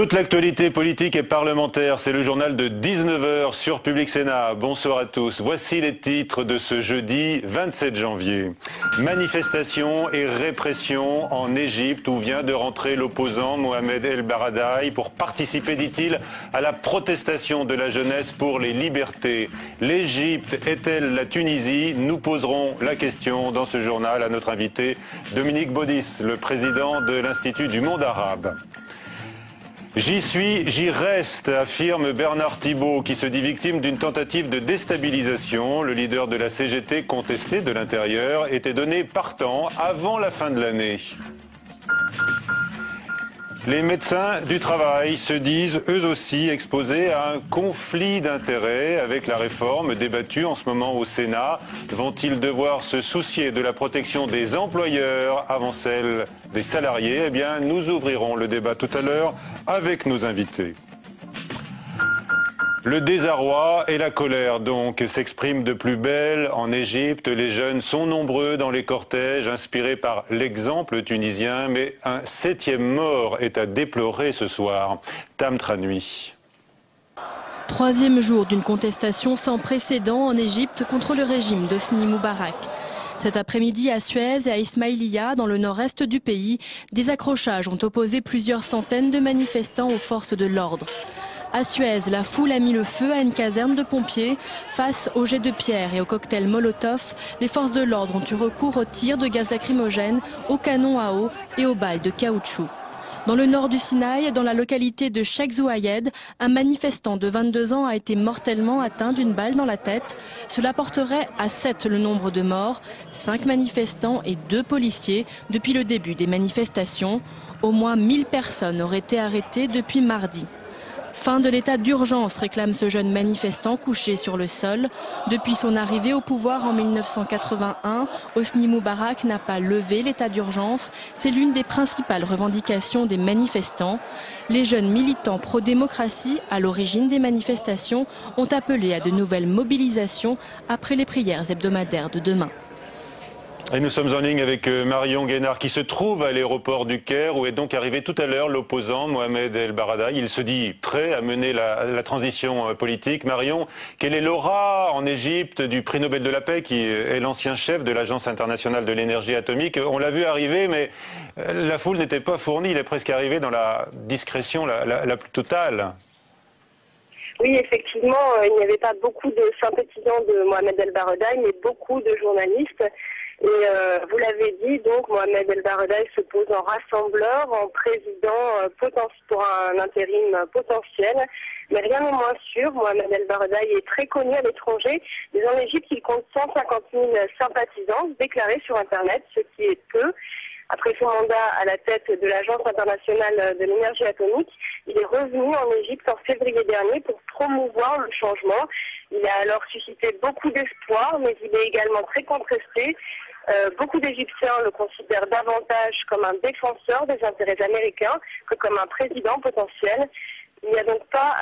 Toute l'actualité politique et parlementaire, c'est le journal de 19 h sur Public Sénat. Bonsoir à tous. Voici les titres de ce jeudi 27 janvier. Manifestation et répression en Égypte où vient de rentrer l'opposant Mohamed El Baradei pour participer, dit-il, à la protestation de la jeunesse pour les libertés. L'Égypte est-elle la Tunisie? Nous poserons la question dans ce journal à notre invité Dominique Baudis, le président de l'Institut du monde arabe. J'y suis, j'y reste, affirme Bernard Thibault, qui se dit victime d'une tentative de déstabilisation. Le leader de la CGT, contesté de l'intérieur, était donné partant avant la fin de l'année. Les médecins du travail se disent eux aussi exposés à un conflit d'intérêts avec la réforme débattue en ce moment au Sénat. Vont-ils devoir se soucier de la protection des employeurs avant celle des salariés? Eh bien, nous ouvrirons le débat tout à l'heure avec nos invités. Le désarroi et la colère donc s'expriment de plus belle en Égypte. Les jeunes sont nombreux dans les cortèges, inspirés par l'exemple tunisien, mais un 7e mort est à déplorer ce soir. Tam Tranui. 3e jour d'une contestation sans précédent en Égypte contre le régime d'Hosni Moubarak. Cet après-midi à Suez et à Ismaïlia, dans le nord-est du pays, des accrochages ont opposé plusieurs centaines de manifestants aux forces de l'ordre. À Suez, la foule a mis le feu à une caserne de pompiers. Face aux jets de pierre et aux cocktails Molotov, les forces de l'ordre ont eu recours aux tirs de gaz lacrymogène, aux canons à eau et aux balles de caoutchouc. Dans le nord du Sinaï, dans la localité de Cheikh Zouayed, un manifestant de 22 ans a été mortellement atteint d'une balle dans la tête. Cela porterait à 7 le nombre de morts, 5 manifestants et 2 policiers depuis le début des manifestations. Au moins 1000 personnes auraient été arrêtées depuis mardi. Fin de l'état d'urgence, réclame ce jeune manifestant couché sur le sol. Depuis son arrivée au pouvoir en 1981, Hosni Moubarak n'a pas levé l'état d'urgence. C'est l'une des principales revendications des manifestants. Les jeunes militants pro-démocratie, à l'origine des manifestations, ont appelé à de nouvelles mobilisations après les prières hebdomadaires de demain. Et nous sommes en ligne avec Marion Guénard qui se trouve à l'aéroport du Caire où est donc arrivé tout à l'heure l'opposant Mohamed El Baradei. Il se dit prêt à mener la transition politique. Marion, quelle est l'aura en Égypte du prix Nobel de la paix qui est l'ancien chef de l'Agence internationale de l'énergie atomique? On l'a vu arriver mais la foule n'était pas fournie. Il est presque arrivé dans la discrétion la plus totale. Oui, effectivement, il n'y avait pas beaucoup de sympathisants de Mohamed El Baradei, mais beaucoup de journalistes. Et vous l'avez dit, donc Mohamed El Baradei se pose en rassembleur, en président pour un intérim potentiel. Mais rien n'est moins sûr, Mohamed El Baradei est très connu à l'étranger. Mais en Égypte, il compte 150 000 sympathisants déclarés sur Internet, ce qui est peu. Après son mandat à la tête de l'Agence internationale de l'énergie atomique, il est revenu en Égypte en février dernier pour promouvoir le changement. Il a alors suscité beaucoup d'espoir, mais il est également très contesté. Beaucoup d'Égyptiens le considèrent davantage comme un défenseur des intérêts américains que comme un président potentiel. Il n'est donc pas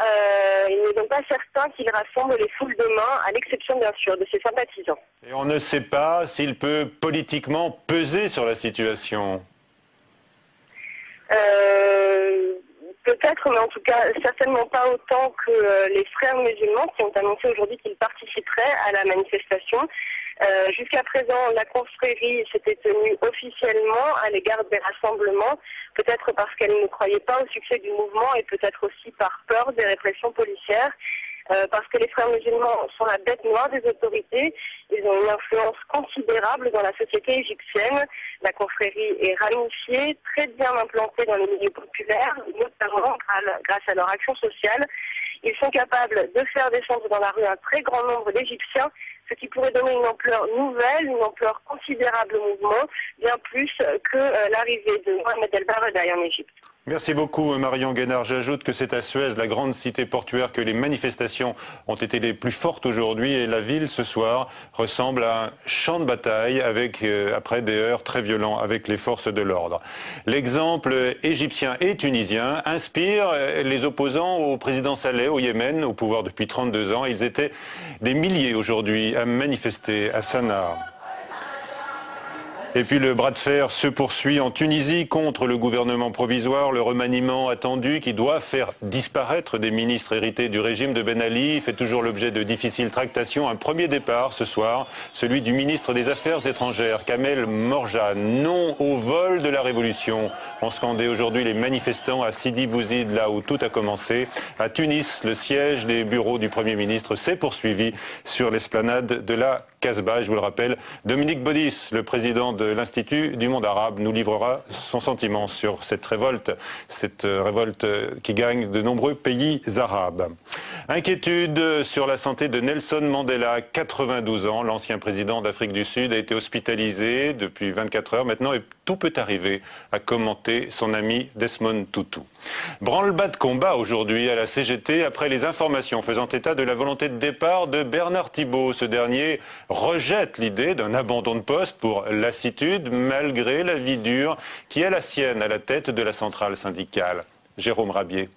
certain qu'il rassemble les foules demain, à l'exception bien sûr de ses sympathisants. Et on ne sait pas s'il peut politiquement peser sur la situation. Peut-être, mais en tout cas certainement pas autant que les frères musulmans qui ont annoncé aujourd'hui qu'ils participeraient à la manifestation. Jusqu'à présent, la confrérie s'était tenue officiellement à l'égard des rassemblements, peut-être parce qu'elle ne croyait pas au succès du mouvement et peut-être aussi par peur des répressions policières. Parce que les frères musulmans sont la bête noire des autorités. Ils ont une influence considérable dans la société égyptienne. La confrérie est ramifiée, très bien implantée dans les milieux populaires, notamment grâce à leur action sociale. Ils sont capables de faire descendre dans la rue un très grand nombre d'Égyptiens, ce qui pourrait donner une ampleur nouvelle, une ampleur considérable au mouvement, bien plus que l'arrivée de Mohamed El Baradei en Égypte. Merci beaucoup Marion Guénard. J'ajoute que c'est à Suez, la grande cité portuaire, que les manifestations ont été les plus fortes aujourd'hui et la ville ce soir ressemble à un champ de bataille avec après des heurts très violents avec les forces de l'ordre. L'exemple égyptien et tunisien inspire les opposants au président Saleh au Yémen, au pouvoir depuis 32 ans. Ils étaient des milliers aujourd'hui à manifester à Sanaa. Et puis le bras de fer se poursuit en Tunisie contre le gouvernement provisoire. Le remaniement attendu qui doit faire disparaître des ministres hérités du régime de Ben Ali fait toujours l'objet de difficiles tractations. Un premier départ ce soir, celui du ministre des Affaires étrangères, Kamel Morjane. Non au vol de la révolution, ont scandé aujourd'hui les manifestants à Sidi Bouzid, là où tout a commencé. À Tunis, le siège des bureaux du Premier ministre s'est poursuivi sur l'esplanade de la Casbah. Je vous le rappelle, Dominique Baudis, le président de l'Institut du monde arabe, nous livrera son sentiment sur cette révolte qui gagne de nombreux pays arabes. Inquiétude sur la santé de Nelson Mandela, 92 ans. L'ancien président d'Afrique du Sud a été hospitalisé depuis 24 heures maintenant et tout peut arriver, a commenté son ami Desmond Tutu. Branle-bas de combat aujourd'hui à la CGT après les informations faisant état de la volonté de départ de Bernard Thibault. Ce dernier rejette l'idée d'un abandon de poste pour lassitude malgré la vie dure qui est la sienne à la tête de la centrale syndicale. Jérôme Rabier.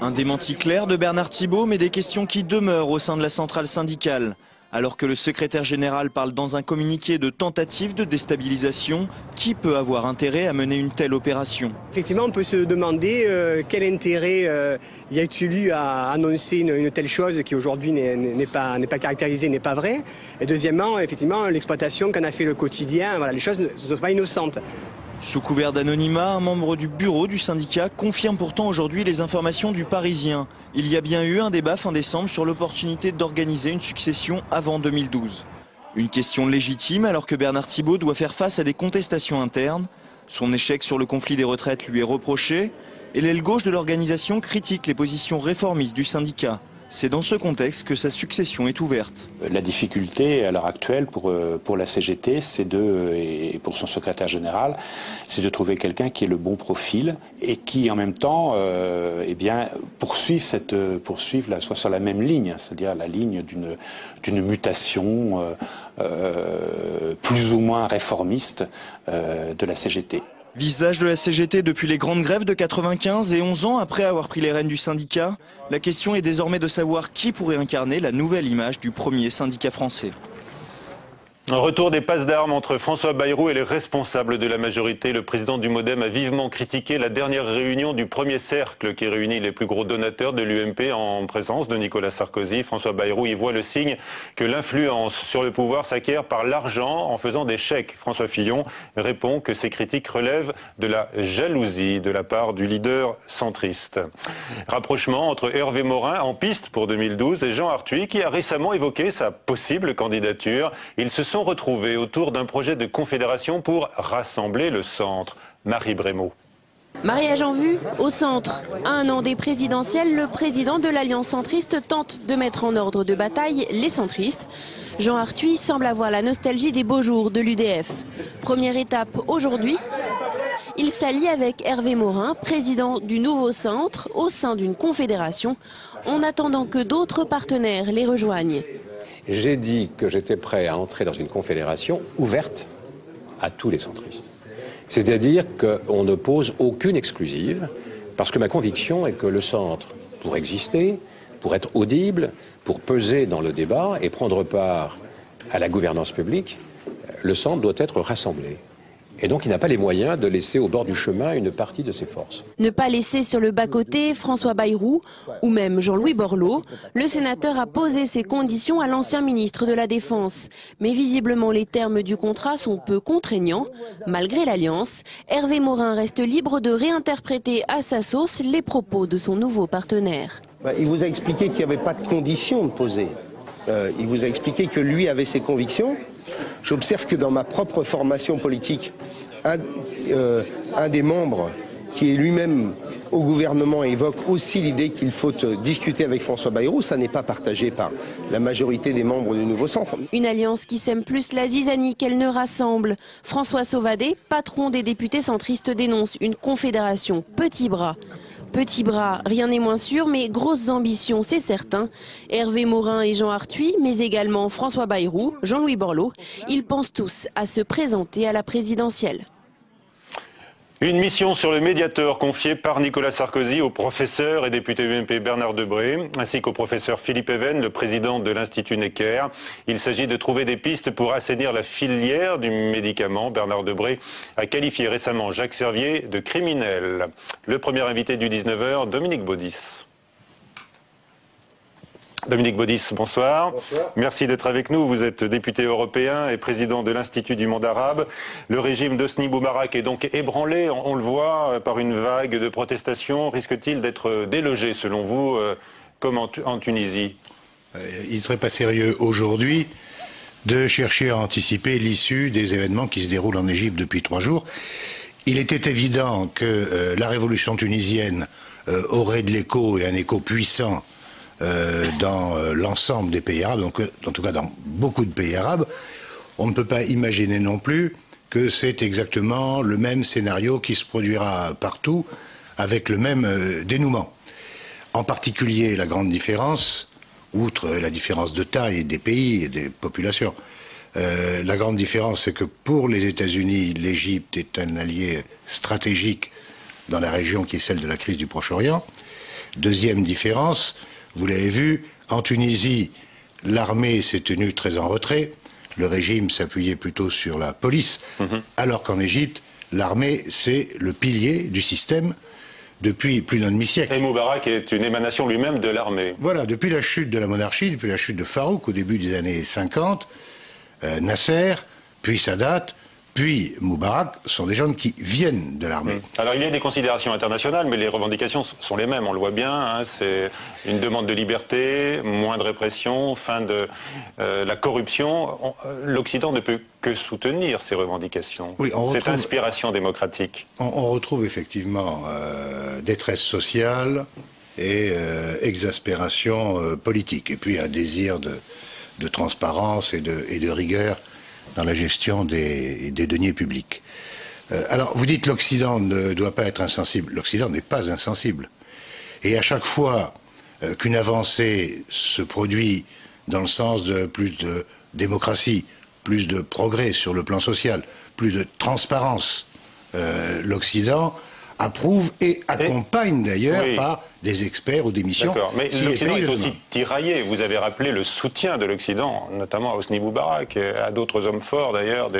Un démenti clair de Bernard Thibault, mais des questions qui demeurent au sein de la centrale syndicale. Alors que le secrétaire général parle dans un communiqué de tentative de déstabilisation, qui peut avoir intérêt à mener une telle opération? Effectivement, on peut se demander quel intérêt y a-t-il eu à annoncer une telle chose qui aujourd'hui n'est pas caractérisée, n'est pas vraie. Et deuxièmement, effectivement, l'exploitation qu'en a fait le quotidien, voilà, les choses ne sont pas innocentes. Sous couvert d'anonymat, un membre du bureau du syndicat confirme pourtant aujourd'hui les informations du Parisien. Il y a bien eu un débat fin décembre sur l'opportunité d'organiser une succession avant 2012. Une question légitime alors que Bernard Thibault doit faire face à des contestations internes. Son échec sur le conflit des retraites lui est reproché et l'aile gauche de l'organisation critique les positions réformistes du syndicat. C'est dans ce contexte que sa succession est ouverte. La difficulté à l'heure actuelle pour la CGT, et pour son secrétaire général, c'est de trouver quelqu'un qui ait le bon profil et qui en même temps soit sur la même ligne, c'est-à-dire la ligne d'une mutation plus ou moins réformiste de la CGT. Visage de la CGT depuis les grandes grèves de 95 et 11 ans après avoir pris les rênes du syndicat, la question est désormais de savoir qui pourrait incarner la nouvelle image du premier syndicat français. Un retour des passes d'armes entre François Bayrou et les responsables de la majorité. Le président du MoDem a vivement critiqué la dernière réunion du premier cercle qui réunit les plus gros donateurs de l'UMP en présence de Nicolas Sarkozy. François Bayrou y voit le signe que l'influence sur le pouvoir s'acquiert par l'argent en faisant des chèques. François Fillon répond que ces critiques relèvent de la jalousie de la part du leader centriste. Rapprochement entre Hervé Morin en piste pour 2012 et Jean Arthuis qui a récemment évoqué sa possible candidature. Ils se sont retrouvés autour d'un projet de confédération pour rassembler le centre. Marie Brémaud. Mariage en vue au centre. À un an des présidentielles, le président de l'Alliance centriste tente de mettre en ordre de bataille les centristes. Jean Arthuis semble avoir la nostalgie des beaux jours de l'UDF. Première étape aujourd'hui, il s'allie avec Hervé Morin, président du nouveau centre, au sein d'une confédération, en attendant que d'autres partenaires les rejoignent. J'ai dit que j'étais prêt à entrer dans une confédération ouverte à tous les centristes. C'est-à-dire qu'on ne pose aucune exclusive, parce que ma conviction est que le centre, pour exister, pour être audible, pour peser dans le débat et prendre part à la gouvernance publique, le centre doit être rassemblé. Et donc il n'a pas les moyens de laisser au bord du chemin une partie de ses forces. Ne pas laisser sur le bas-côté François Bayrou ou même Jean-Louis Borloo, le sénateur a posé ses conditions à l'ancien ministre de la Défense. Mais visiblement les termes du contrat sont peu contraignants. Malgré l'alliance, Hervé Morin reste libre de réinterpréter à sa sauce les propos de son nouveau partenaire. Il vous a expliqué qu'il n'y avait pas de conditions de poser. Il vous a expliqué que lui avait ses convictions. J'observe que dans ma propre formation politique, un des membres qui est lui-même au gouvernement évoque aussi l'idée qu'il faut discuter avec François Bayrou. Ça n'est pas partagé par la majorité des membres du nouveau centre. Une alliance qui sème plus la zizanie qu'elle ne rassemble. François Sauvadet, patron des députés centristes, dénonce une confédération petit bras. Petit bras, rien n'est moins sûr, mais grosses ambitions, c'est certain. Hervé Morin et Jean Arthuis, mais également François Bayrou, Jean-Louis Borloo, ils pensent tous à se présenter à la présidentielle. Une mission sur le Mediator confiée par Nicolas Sarkozy au professeur et député UMP Bernard Debré, ainsi qu'au professeur Philippe Even, le président de l'Institut Necker. Il s'agit de trouver des pistes pour assainir la filière du médicament. Bernard Debré a qualifié récemment Jacques Servier de criminel. Le premier invité du 19h, Dominique Baudis. Dominique Baudis, bonsoir. Bonsoir. Merci d'être avec nous. Vous êtes député européen et président de l'Institut du monde arabe. Le régime d'Hosni Moubarak est donc ébranlé, on le voit, par une vague de protestations. Risque-t-il d'être délogé, selon vous, comme en Tunisie? Il ne serait pas sérieux aujourd'hui de chercher à anticiper l'issue des événements qui se déroulent en Égypte depuis 3 jours. Il était évident que la révolution tunisienne aurait de l'écho et un écho puissant dans l'ensemble des pays arabes, donc en tout cas dans beaucoup de pays arabes. On ne peut pas imaginer non plus que c'est exactement le même scénario qui se produira partout avec le même dénouement. En particulier, la grande différence, outre la différence de taille des pays et des populations, la grande différence, c'est que pour les États-Unis, l'Égypte est un allié stratégique dans la région qui est celle de la crise du Proche-Orient. Deuxième différence, vous l'avez vu, en Tunisie, l'armée s'est tenue très en retrait, le régime s'appuyait plutôt sur la police, alors qu'en Égypte, l'armée, c'est le pilier du système depuis plus d'un demi-siècle. Et Moubarak est une émanation lui-même de l'armée. Voilà, depuis la chute de la monarchie, depuis la chute de Farouk au début des années 50, Nasser, puis Sadat, puis Moubarak sont des gens qui viennent de l'armée. Alors il y a des considérations internationales, mais les revendications sont les mêmes, on le voit bien. Hein, c'est une demande de liberté, moins de répression, fin de la corruption. L'Occident ne peut que soutenir ces revendications, oui, cette inspiration démocratique. On retrouve effectivement détresse sociale et exaspération politique, et puis un désir de transparence et de rigueur dans la gestion des deniers publics. Alors, vous dites l'Occident ne doit pas être insensible. L'Occident n'est pas insensible. Et à chaque fois qu'une avancée se produit dans le sens de plus de démocratie, plus de progrès sur le plan social, plus de transparence, l'Occident approuve et accompagne d'ailleurs par des experts ou des missions. D'accord, mais l'Occident est aussi tiraillé. Vous avez rappelé le soutien de l'Occident, notamment à Hosni Moubarak, et à d'autres hommes forts d'ailleurs,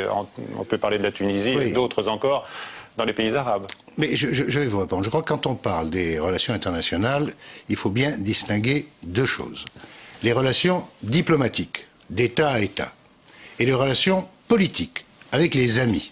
on peut parler de la Tunisie et d'autres encore, dans les pays arabes. Mais je vais vous répondre. Je crois que quand on parle des relations internationales, il faut bien distinguer 2 choses. Les relations diplomatiques, d'État à État, et les relations politiques, avec les amis.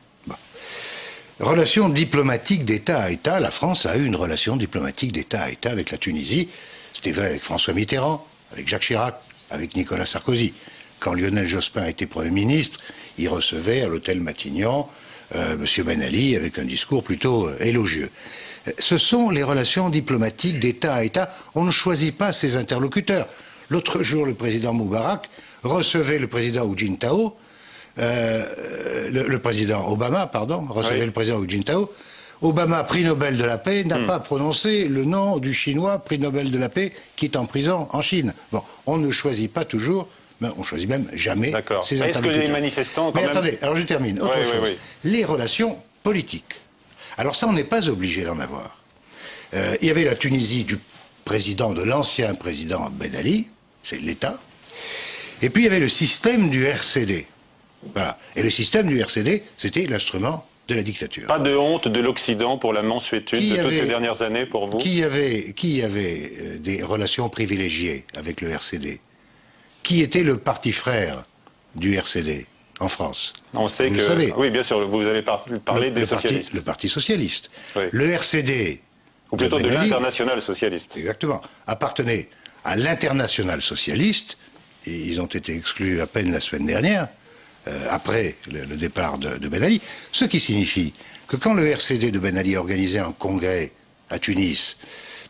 Relations diplomatiques d'État à État, la France a eu une relation diplomatique d'État à État avec la Tunisie. C'était vrai avec François Mitterrand, avec Jacques Chirac, avec Nicolas Sarkozy. Quand Lionel Jospin était Premier ministre, il recevait à l'hôtel Matignon M. Ben Ali avec un discours plutôt élogieux. Ce sont les relations diplomatiques d'État à État. On ne choisit pas ses interlocuteurs. L'autre jour, le président Moubarak recevait le président Hu Jintao, le président Obama, recevait le président Hu Jintao. Obama, prix Nobel de la paix, n'a pas prononcé le nom du Chinois, prix Nobel de la paix, qui est en prison en Chine. Bon, on ne choisit pas toujours, mais on choisit même jamais ses interlocuteurs. Est-ce que les manifestants, quand même... attendez, alors je termine. Autre chose. Les relations politiques. Alors ça, on n'est pas obligé d'en avoir. Il y avait la Tunisie du président, de l'ancien président Ben Ali, c'est l'État. Et puis il y avait le système du RCD. Voilà. Et le système du RCD, c'était l'instrument de la dictature. Pas de honte de l'Occident pour la mansuétude de toutes ces dernières années pour vous? Qui avait des relations privilégiées avec le RCD? Qui était le parti frère du RCD en France? On sait que... savez. Oui, bien sûr, vous allez parler des socialistes. Le Parti socialiste. Oui. Le RCD... Ou plutôt de l'international socialiste. Exactement. Appartenait à l'international socialiste. Et ils ont été exclus à peine la semaine dernière, après le départ de Ben Ali. Ce qui signifie que quand le RCD de Ben Ali organisait un congrès à Tunis,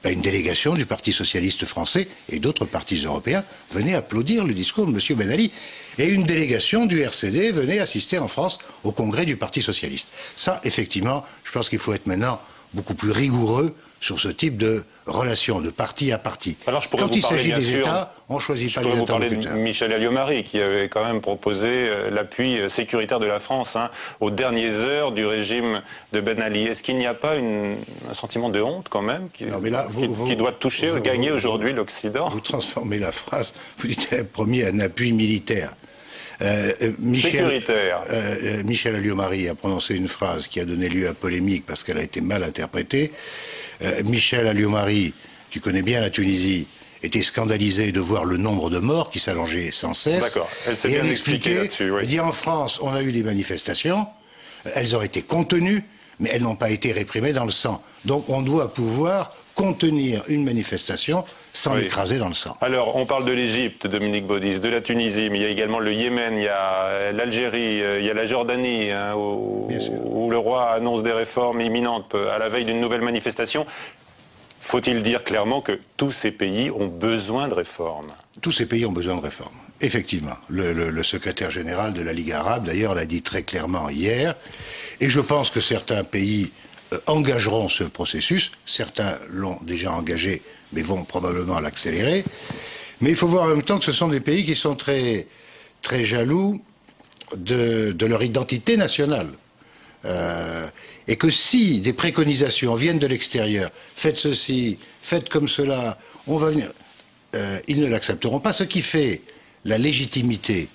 une délégation du Parti socialiste français et d'autres partis européens venaient applaudir le discours de M. Ben Ali. Et une délégation du RCD venait assister en France au congrès du Parti socialiste. Ça, effectivement, je pense qu'il faut être maintenant beaucoup plus rigoureux sur ce type de relation, de parti à parti. Alors, je pourrais Quand vous il parler, s'agit bien des sûr, États, on ne choisit pas les interlocuteurs. Je pourrais vous interlocuteurs. parler de Michel Alliot-Marie, qui avait quand même proposé l'appui sécuritaire de la France aux dernières heures du régime de Ben Ali. Est-ce qu'il n'y a pas un sentiment de honte quand même qui doit toucher, gagner aujourd'hui l'Occident? Vous transformez la phrase, vous dites premier un appui militaire. Sécuritaire. Michel Alliot-Marie a prononcé une phrase qui a donné lieu à polémique parce qu'elle a été mal interprétée. Michel Alliot-Marie, qui connaît bien la Tunisie, était scandalisé de voir le nombre de morts qui s'allongeait sans cesse. D'accord, elle s'est bien expliquée là-dessus. Oui. Elle dit en France, on a eu des manifestations, elles ont été contenues, mais elles n'ont pas été réprimées dans le sang. Donc on doit pouvoir contenir une manifestation sans l'écraser dans le sang. Alors, on parle de l'Égypte, Dominique Baudis, de la Tunisie, mais il y a également le Yémen, il y a l'Algérie, il y a la Jordanie, où le roi annonce des réformes imminentes à la veille d'une nouvelle manifestation. Faut-il dire clairement que tous ces pays ont besoin de réformes? Tous ces pays ont besoin de réformes. Effectivement. Le secrétaire général de la Ligue arabe, d'ailleurs, l'a dit très clairement hier. Et je pense que certains pays engageront ce processus. Certains l'ont déjà engagé, mais vont probablement l'accélérer. Mais il faut voir en même temps que ce sont des pays qui sont très, très jaloux de leur identité nationale. Et que si des préconisations viennent de l'extérieur, faites ceci, faites comme cela, on va venir, ils ne l'accepteront pas. Ce qui fait la légitimité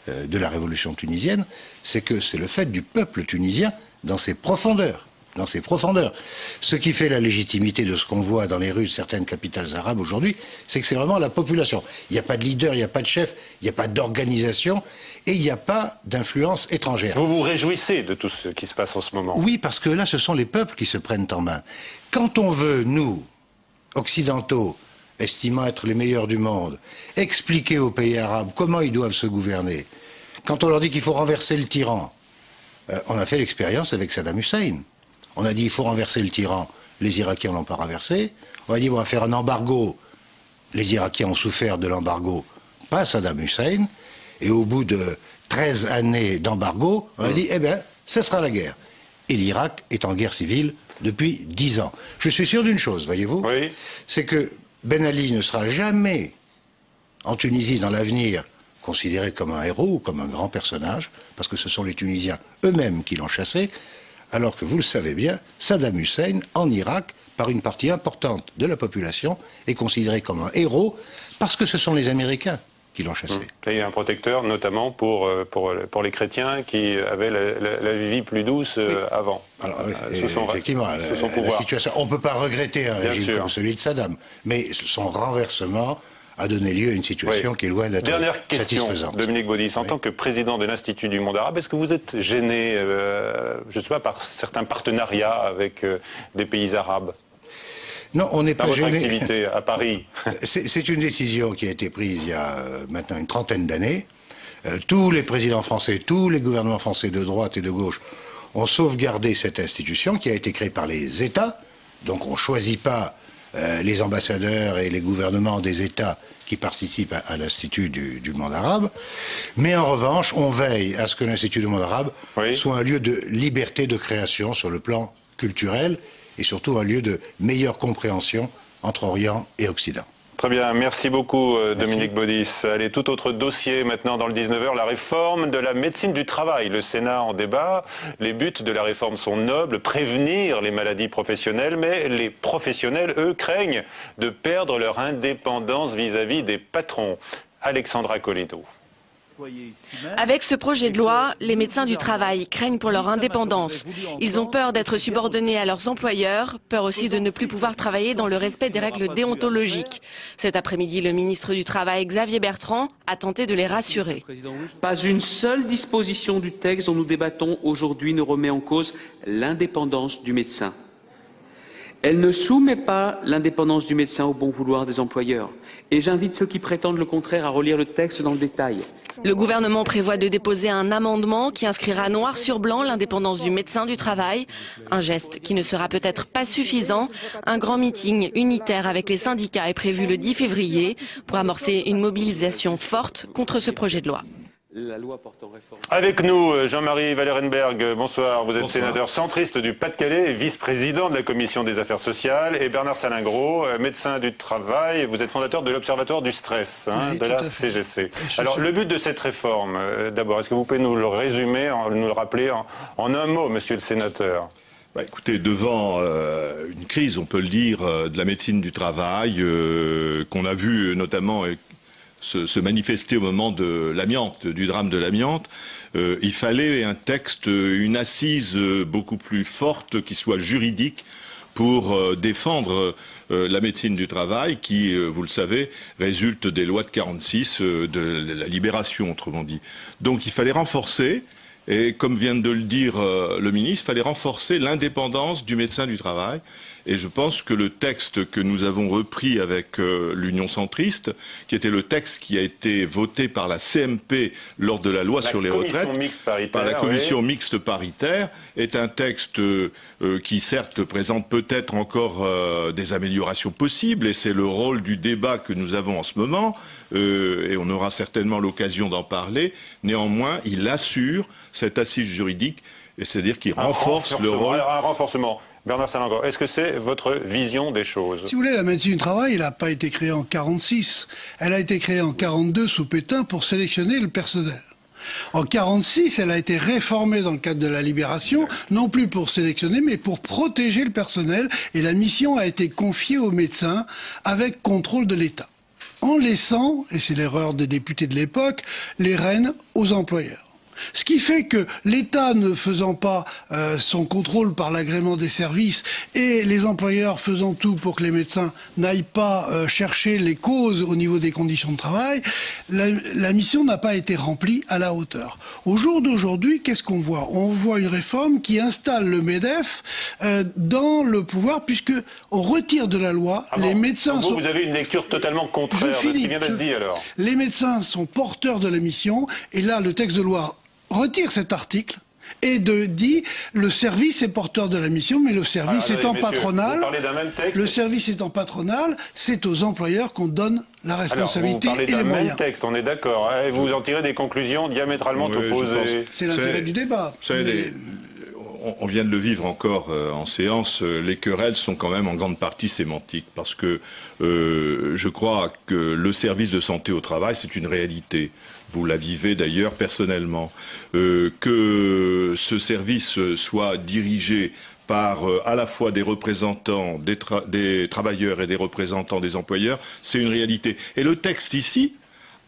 de la révolution tunisienne, c'est que c'est le fait du peuple tunisien dans ses profondeurs. Dans ses profondeurs. Ce qui fait la légitimité de ce qu'on voit dans les rues de certaines capitales arabes aujourd'hui, c'est que c'est vraiment la population. Il n'y a pas de leader, il n'y a pas de chef, il n'y a pas d'organisation et il n'y a pas d'influence étrangère. Vous vous réjouissez de tout ce qui se passe en ce moment? Oui, parce que là, ce sont les peuples qui se prennent en main. Quand on veut, nous, occidentaux, estimant être les meilleurs du monde, expliquer aux pays arabes comment ils doivent se gouverner, quand on leur dit qu'il faut renverser le tyran, on a fait l'expérience avec Saddam Hussein. On a dit il faut renverser le tyran, les Irakiens ne l'ont pas renversé. On a dit on va faire un embargo, les Irakiens ont souffert de l'embargo, pas Saddam Hussein. Et au bout de 13 années d'embargo, on a dit eh bien, ce sera la guerre. Et l'Irak est en guerre civile depuis 10 ans. Je suis sûr d'une chose, voyez-vous, c'est que Ben Ali ne sera jamais en Tunisie dans l'avenir considéré comme un héros ou comme un grand personnage, parce que ce sont les Tunisiens eux-mêmes qui l'ont chassé. Alors que vous le savez bien, Saddam Hussein, en Irak, par une partie importante de la population, est considéré comme un héros parce que ce sont les Américains qui l'ont chassé. Il y a un protecteur, notamment pour les chrétiens qui avaient la vie plus douce avant. Alors, effectivement, la situation, on ne peut pas regretter un régime comme celui de Saddam, mais son renversement a donné lieu à une situation qui est loin d'être Dernière question, satisfaisante. Dominique Baudis, en tant que président de l'Institut du monde arabe, est-ce que vous êtes gêné, je ne sais pas, par certains partenariats avec des pays arabes? Non, on n'est pas votre gêné. activité à Paris. C'est une décision qui a été prise il y a maintenant une trentaine d'années. Tous les présidents français, tous les gouvernements français de droite et de gauche ont sauvegardé cette institution qui a été créée par les États. Donc on ne choisit pas les ambassadeurs et les gouvernements des États qui participent à l'Institut du monde arabe. Mais en revanche, on veille à ce que l'Institut du monde arabe soit un lieu de liberté de création sur le plan culturel et surtout un lieu de meilleure compréhension entre Orient et Occident. Très bien, merci beaucoup Dominique Baudis. Allez, tout autre dossier maintenant dans le 19h, la réforme de la médecine du travail. Le Sénat en débat, les buts de la réforme sont nobles, prévenir les maladies professionnelles, mais les professionnels, eux, craignent de perdre leur indépendance vis-à-vis des patrons. Alexandra Colido. Avec ce projet de loi, les médecins du travail craignent pour leur indépendance. Ils ont peur d'être subordonnés à leurs employeurs, peur aussi de ne plus pouvoir travailler dans le respect des règles déontologiques. Cet après-midi, le ministre du Travail, Xavier Bertrand, a tenté de les rassurer. Pas une seule disposition du texte dont nous débattons aujourd'hui ne remet en cause l'indépendance du médecin. Elle ne soumet pas l'indépendance du médecin au bon vouloir des employeurs. Et j'invite ceux qui prétendent le contraire à relire le texte dans le détail. Le gouvernement prévoit de déposer un amendement qui inscrira noir sur blanc l'indépendance du médecin du travail. Un geste qui ne sera peut-être pas suffisant. Un grand meeting unitaire avec les syndicats est prévu le 10 février pour amorcer une mobilisation forte contre ce projet de loi. la loi portant réforme. Avec nous, Jean-Marie Wallerenberg, bonsoir. Vous êtes Bonsoir. sénateur centriste du Pas-de-Calais et vice-président de la Commission des Affaires sociales. Et Bernard Salingro, médecin du travail. Vous êtes fondateur de l'Observatoire du stress, Oui, de la tout à fait. CGC. Alors, le but de cette réforme, d'abord, est-ce que vous pouvez nous le résumer, nous le rappeler en un mot, monsieur le sénateur? Écoutez, devant une crise, on peut le dire, de la médecine du travail, qu'on a vu notamment se manifester au moment de l'amiante, du drame de l'amiante, il fallait un texte, une assise beaucoup plus forte, qui soit juridique, pour défendre la médecine du travail, qui, vous le savez, résulte des lois de 46, de la libération, autrement dit. Donc il fallait renforcer. Et comme vient de le dire le ministre, il fallait renforcer l'indépendance du médecin du travail. Et je pense que le texte que nous avons repris avec l'Union centriste, qui était le texte qui a été voté par la CMP lors de la loi sur les retraites, par la commission mixte paritaire, est un texte qui certes présente peut-être encore des améliorations possibles, et c'est le rôle du débat que nous avons en ce moment, et on aura certainement l'occasion d'en parler. Néanmoins, il assure cette assise juridique, et c'est-à-dire qu'il renforce le rôle. Alors, un renforcement. Bernard Salingro, est-ce que c'est votre vision des choses? Si vous voulez, la médecine du travail, elle n'a pas été créée en 46. Elle a été créée en 42 sous Pétain pour sélectionner le personnel. En 46, elle a été réformée dans le cadre de la libération, non plus pour sélectionner, mais pour protéger le personnel. Et la mission a été confiée aux médecins avec contrôle de l'État, en laissant, et c'est l'erreur des députés de l'époque, les rênes aux employeurs. Ce qui fait que l'État ne faisant pas son contrôle par l'agrément des services et les employeurs faisant tout pour que les médecins n'aillent pas chercher les causes au niveau des conditions de travail, la mission n'a pas été remplie à la hauteur. Au jour d'aujourd'hui, qu'est-ce qu'on voit? On voit une réforme qui installe le MEDEF dans le pouvoir, puisque on retire de la loi les médecins. Vous avez une lecture totalement contraire de ce qui vient d'être dit alors. Les médecins sont porteurs de la mission, et là le texte de loi retire cet article et dit le service est porteur de la mission, mais le service étant patronal, vous parlez d'un même texte. Le service étant patronal, c'est aux employeurs qu'on donne la responsabilité alors, vous et les parlez d'un moyens. même texte, on est d'accord, hein, et vous en tirez des conclusions diamétralement opposées. C'est l'intérêt du débat. On vient de le vivre encore en séance, les querelles sont quand même en grande partie sémantiques, parce que je crois que le service de santé au travail, c'est une réalité. Vous la vivez d'ailleurs personnellement. Que ce service soit dirigé par à la fois des représentants des travailleurs et des représentants des employeurs, c'est une réalité. Et le texte ici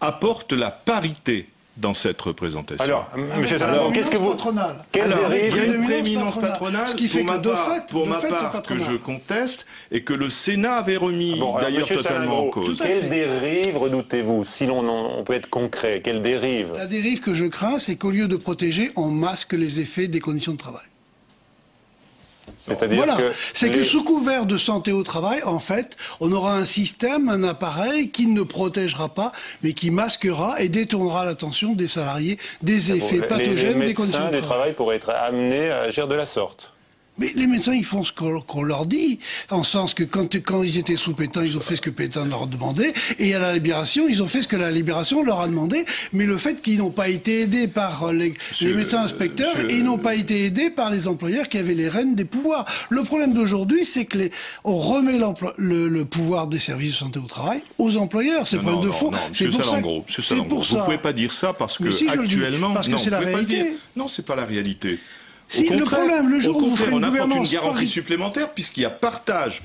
apporte la parité dans cette représentation. Alors, M. Salingro, qu'est-ce que vous... Il y a une prééminence patronale, ce qui fait pour ma part que je conteste, et que le Sénat avait remis d'ailleurs totalement en cause. Quelle dérive redoutez-vous, si on peut être concret? Quelle dérive? La dérive que je crains, c'est qu'au lieu de protéger, on masque les effets des conditions de travail. C'est-à-dire que sous couvert de santé au travail, en fait, on aura un système, un appareil qui ne protégera pas, mais qui masquera et détournera l'attention des salariés des effets pathogènes des conditions de travail. Les médecins du travail pourraient être amenés à agir de la sorte. Mais les médecins, ils font ce qu'on leur dit, en sens que quand ils étaient sous Pétain, ils ont fait ce que Pétain leur demandait, et à la Libération, ils ont fait ce que la Libération leur a demandé, mais le fait qu'ils n'ont pas été aidés par les médecins inspecteurs, et ils n'ont pas été aidés par les employeurs qui avaient les rênes des pouvoirs. Le problème d'aujourd'hui, c'est que on remet le pouvoir des services de santé au travail aux employeurs. C'est le problème de fond. C'est pour ça. Vous ne pouvez pas dire ça parce que actuellement, parce que c'est la réalité. Non, c'est pas la réalité. Si, le problème, le jour où vous ferez une gouvernance, on apporte une garantie supplémentaire puisqu'il y a partage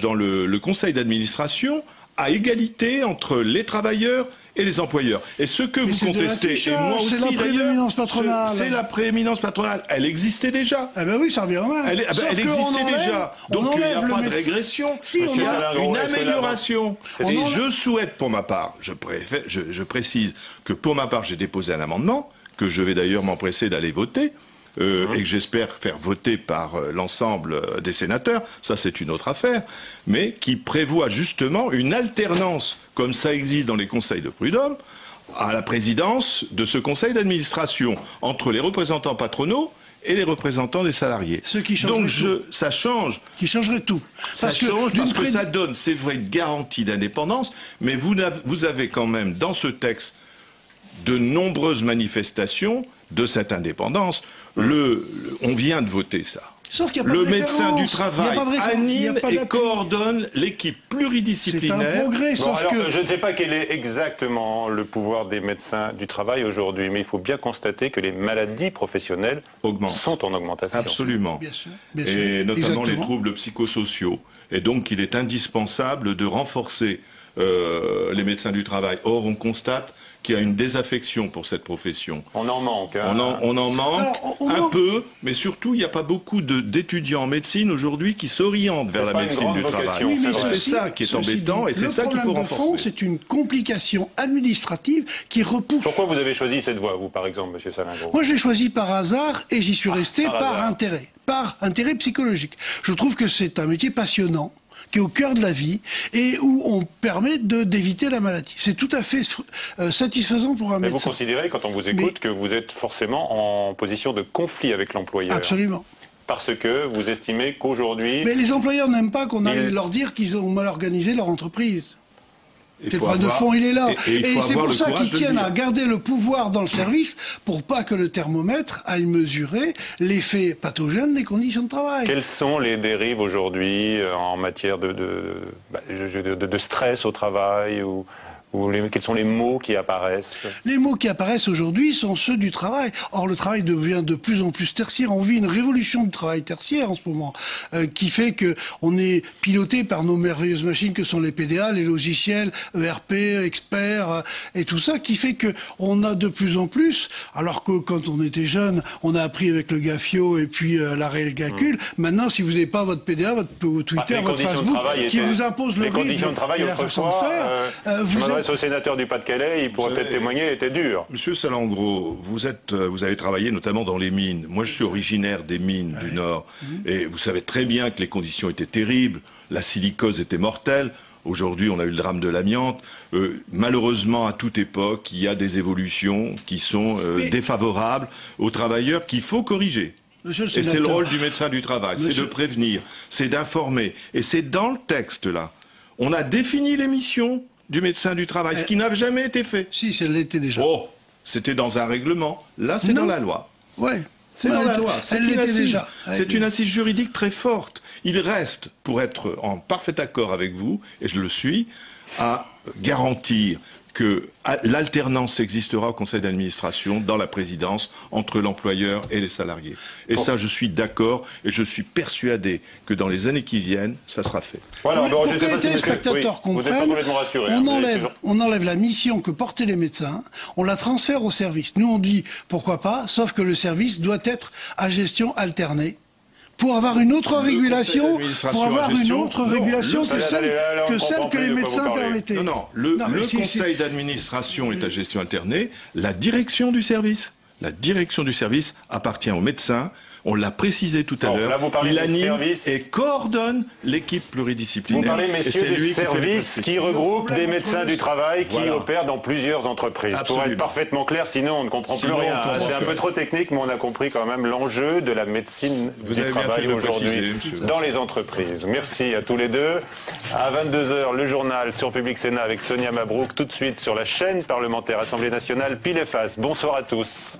dans le conseil d'administration à égalité entre les travailleurs et les employeurs. Et ce que vous contestez, et moi aussi d'ailleurs, c'est la prééminence patronale. Elle existait déjà. Eh ben oui, ça revient au même. Elle existait déjà. Donc il n'y a pas de régression. Il y a une amélioration. Et je souhaite pour ma part, je précise que pour ma part, j'ai déposé un amendement que je vais d'ailleurs m'empresser d'aller voter. Et que j'espère faire voter par l'ensemble des sénateurs, ça c'est une autre affaire, mais qui prévoit justement une alternance, comme ça existe dans les conseils de prud'homme, à la présidence de ce conseil d'administration, entre les représentants patronaux et les représentants des salariés. Donc ça change. Qui changerait tout. Ça change parce que ça donne, c'est vrai, une garantie d'indépendance, mais vous avez quand même dans ce texte de nombreuses manifestations de cette indépendance. On vient de voter ça. Sauf qu'il y a pas le de médecin du référence. travail anime et coordonne l'équipe pluridisciplinaire. C'est un progrès, sauf que... Je ne sais pas quel est exactement le pouvoir des médecins du travail aujourd'hui, mais il faut bien constater que les maladies professionnelles sont en augmentation. Absolument. Bien sûr, et notamment les exactement. troubles psychosociaux. Et donc il est indispensable de renforcer les médecins du travail. Or, on constate qu'il y a une désaffection pour cette profession. On en manque. Hein. On en manque un peu, mais surtout, il n'y a pas beaucoup d'étudiants en médecine aujourd'hui qui s'orientent vers la médecine du travail. Oui, c'est ça qui est embêtant et c'est ça qu'il faut renforcer. C'est une complication administrative qui repousse. Pourquoi vous avez choisi cette voie, vous, par exemple, M. Salingro? Moi, je l'ai choisi par hasard et j'y suis resté par intérêt psychologique. Je trouve que c'est un métier passionnant, qui est au cœur de la vie et où on permet d'éviter la maladie. C'est tout à fait satisfaisant pour un médecin. Mais vous considérez, quand on vous écoute, que vous êtes forcément en position de conflit avec l'employeur? Absolument. Parce que vous estimez qu'aujourd'hui... Mais les employeurs n'aiment pas qu'on aille leur dire qu'ils ont mal organisé leur entreprise. Le droit de fond, il est là. Et c'est pour ça qu'ils tiennent à garder le pouvoir dans le service pour pas que le thermomètre aille mesurer l'effet pathogène des conditions de travail. Quelles sont les dérives aujourd'hui en matière de stress au travail quels sont les mots qui apparaissent? Les mots qui apparaissent aujourd'hui sont ceux du travail. Or, le travail devient de plus en plus tertiaire. On vit une révolution du travail tertiaire en ce moment, qui fait que on est piloté par nos merveilleuses machines que sont les PDA, les logiciels, ERP, experts, et tout ça, qui fait que on a de plus en plus, alors que quand on était jeune, on a appris avec le GAFIO et puis l'arrêt et le calcul. Maintenant, si vous n'avez pas votre PDA, votre Twitter, votre Facebook, qui vous impose le rythme, les conditions de travail autrefois, au sénateur du Pas-de-Calais, il pourrait peut-être témoigner, était dur. Monsieur Salingro, vous avez travaillé notamment dans les mines. Moi, je suis originaire des mines du Nord. Et vous savez très bien que les conditions étaient terribles. La silicose était mortelle. Aujourd'hui, on a eu le drame de l'amiante. Malheureusement, à toute époque, il y a des évolutions qui sont défavorables aux travailleurs qu'il faut corriger. Et c'est le rôle du médecin du travail, c'est de prévenir, c'est d'informer. Et c'est dans le texte, là. On a défini les missions du médecin du travail, ce qui n'a jamais été fait. Si, ça l'était déjà. Oh, c'était dans un règlement. Là, c'est dans la loi. Ouais. C'est dans la loi. C'est une assise juridique très forte. Il reste, pour être en parfait accord avec vous, et je le suis, à garantir que l'alternance existera au conseil d'administration, dans la présidence, entre l'employeur et les salariés. Et ça, je suis d'accord, et je suis persuadé que dans les années qui viennent, ça sera fait. Voilà, pour que les téléspectateurs comprennent, on enlève la mission que portaient les médecins, on la transfère au service. Nous, on dit, pourquoi pas, sauf que le service doit être à gestion alternée. Pour avoir une autre régulation, que celle que les médecins permettaient. Non, le conseil d'administration est à gestion alternée. La direction du service appartient aux médecins. On l'a précisé tout à l'heure. Il anime et coordonne l'équipe pluridisciplinaire. Vous parlez, messieurs, des services qui regroupent des médecins du travail qui opèrent dans plusieurs entreprises. Absolument. Pour être parfaitement clair, sinon on ne comprend plus rien. C'est un peu trop technique, mais on a compris quand même l'enjeu de la médecine du travail aujourd'hui dans les entreprises. Merci à tous les deux. À 22h, le journal sur Public Sénat avec Sonia Mabrouk. Tout de suite sur la chaîne parlementaire Assemblée nationale, pile et face. Bonsoir à tous.